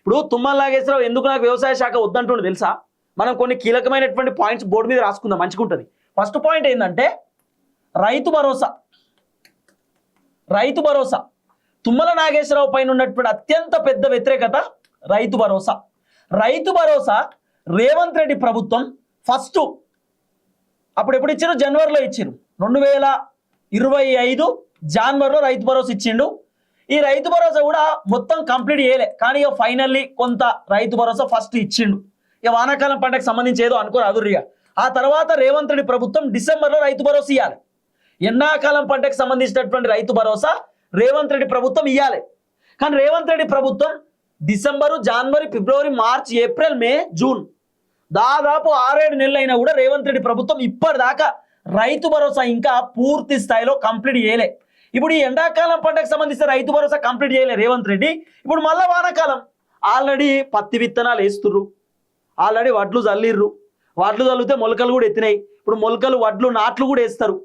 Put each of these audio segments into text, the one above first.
ఇప్పుడు తుమ్మల నాగేశ్వరరావు ఎందుకు నాకు వ్యవసాయ శాఖ వద్దంటుండే తెలుసా? మనం కొన్ని కీలకమైనటువంటి పాయింట్స్ బోర్డు మీద రాసుకుందాం, మంచిగా ఉంటుంది. ఫస్ట్ పాయింట్ ఏంటంటే రైతు భరోసా. రైతు భరోసా తుమ్మల నాగేశ్వరరావు పైన ఉన్నటువంటి అత్యంత పెద్ద వ్యతిరేకత రైతు భరోసా. రైతు భరోసా రేవంత్ రెడ్డి ప్రభుత్వం ఫస్ట్ అప్పుడు ఎప్పుడు ఇచ్చారు? జనవరిలో ఇచ్చారు. 2025 జనవరిలో రైతు భరోసా ఇచ్చిండు. ఈ రైతు భరోసా కూడా మొత్తం కంప్లీట్ చేయలే, కానీ ఇక ఫైనల్లీ కొంత రైతు భరోసా ఫస్ట్ ఇచ్చిండు. ఇక వానాకాలం పంటకు సంబంధించి ఏదో అనుకోరు అదుర్రిగా. ఆ తర్వాత రేవంత్ రెడ్డి ప్రభుత్వం డిసెంబర్లో రైతు భరోసా ఇవ్వాలి. ఎండాకాలం పంటకు సంబంధించినటువంటి రైతు భరోసా రేవంత్ రెడ్డి ప్రభుత్వం ఇవ్వాలి. కానీ రేవంత్ రెడ్డి ప్రభుత్వం డిసెంబరు, జనవరి, ఫిబ్రవరి, మార్చ్, ఏప్రిల్, మే, జూన్ దాదాపు 6-7 నెలలు అయినా కూడా రేవంత్ రెడ్డి ప్రభుత్వం ఇప్పటిదాకా రైతు భరోసా ఇంకా పూర్తి స్థాయిలో కంప్లీట్ చేయలే. ఇప్పుడు ఈ ఎండాకాలం పంటకు సంబంధించిన రైతు భరోసా కంప్లీట్ చేయలే రేవంత్ రెడ్డి. ఇప్పుడు మళ్ళీ వానాకాలం ఆల్రెడీ పత్తి విత్తనాలు వేస్తుర్రు, ఆల్రెడీ వడ్లు చల్లిర్రు. వడ్లు చల్లితే మొలకలు కూడా ఎత్తినాయి. ఇప్పుడు మొలకలు, వడ్లు, నాట్లు కూడా వేస్తారు.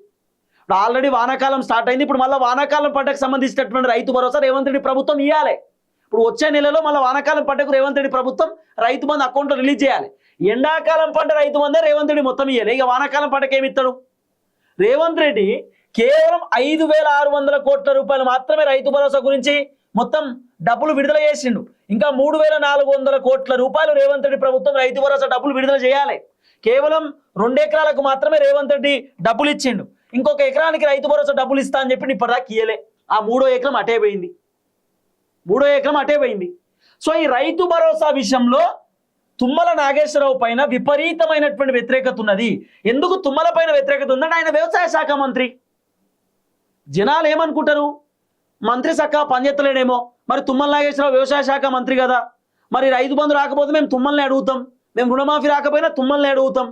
ఇప్పుడు ఆల్రెడీ వానాకాలం స్టార్ట్ అయింది. ఇప్పుడు మళ్ళీ వానాకాలం పంటకు సంబంధించినటువంటి రైతు భరోసా రేవంత్ రెడ్డి ప్రభుత్వం ఇవ్వాలి. ఇప్పుడు వచ్చే నెలలో మళ్ళీ వానాకాలం పంటకు రేవంత్ రెడ్డి ప్రభుత్వం రైతు బంధు అకౌంట్లో రిలీజ్ చేయాలి. ఎండాకాలం పంట రైతు బంధే రేవంత్ రెడ్డి మొత్తం ఇవ్వాలి. ఇక వానాకాలం పంటకు ఏమి ఇస్తాడు? రేవంత్ రెడ్డి కేవలం 5,600 కోట్ల రూపాయలు మాత్రమే రైతు భరోసా గురించి మొత్తం డబ్బులు విడుదల చేసిండు. ఇంకా 3,400 కోట్ల రూపాయలు రేవంత్ రెడ్డి ప్రభుత్వం రైతు భరోసా డబ్బులు విడుదల చేయాలి. కేవలం 2 ఎకరాలకు మాత్రమే రేవంత్ రెడ్డి డబ్బులు ఇచ్చిండు. ఇంకొక ఎకరానికి రైతు భరోసా డబ్బులు ఇస్తా అని చెప్పి ఇప్పటిదాకా ఇయ్యలే. ఆ 3వ ఎకరం అటే పోయింది. 3వ ఎకరం అటే పోయింది. సో ఈ రైతు భరోసా విషయంలో తుమ్మల నాగేశ్వరరావు పైన విపరీతమైనటువంటి వ్యతిరేకత ఉన్నది. ఎందుకు తుమ్మల పైన వ్యతిరేకత ఉందంటే ఆయన వ్యవసాయ శాఖ మంత్రి. జనాలు ఏమనుకుంటారు? మంత్రి చక్కగా పనిచేస్తలేడేమో. మరి తుమ్మల నాగేశ్వరరావు వ్యవసాయ శాఖ మంత్రి కదా, మరి రైతు బంధు రాకపోతే మేము తుమ్మల్ని అడుగుతాం, మేము రుణమాఫీ రాకపోయినా తుమ్మల్ని అడుగుతాం.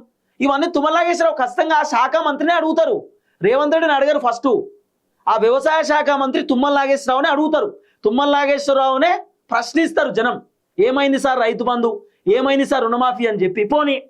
ఇవన్నీ తుమ్మల నాగేశ్వరరావు ఖచ్చితంగా ఆ శాఖ మంత్రిని అడుగుతారు. రేవంత్ రెడ్డిని అడగరు. ఫస్ట్ ఆ వ్యవసాయ శాఖ మంత్రి తుమ్మల నాగేశ్వరరావుని అడుగుతారు. తుమ్మల నాగేశ్వరరావునే ప్రశ్నిస్తారు జనం. ఏమైంది సార్ రైతు బంధు, ఏమైంది సార్ రుణమాఫీ అని చెప్పి. పోనీ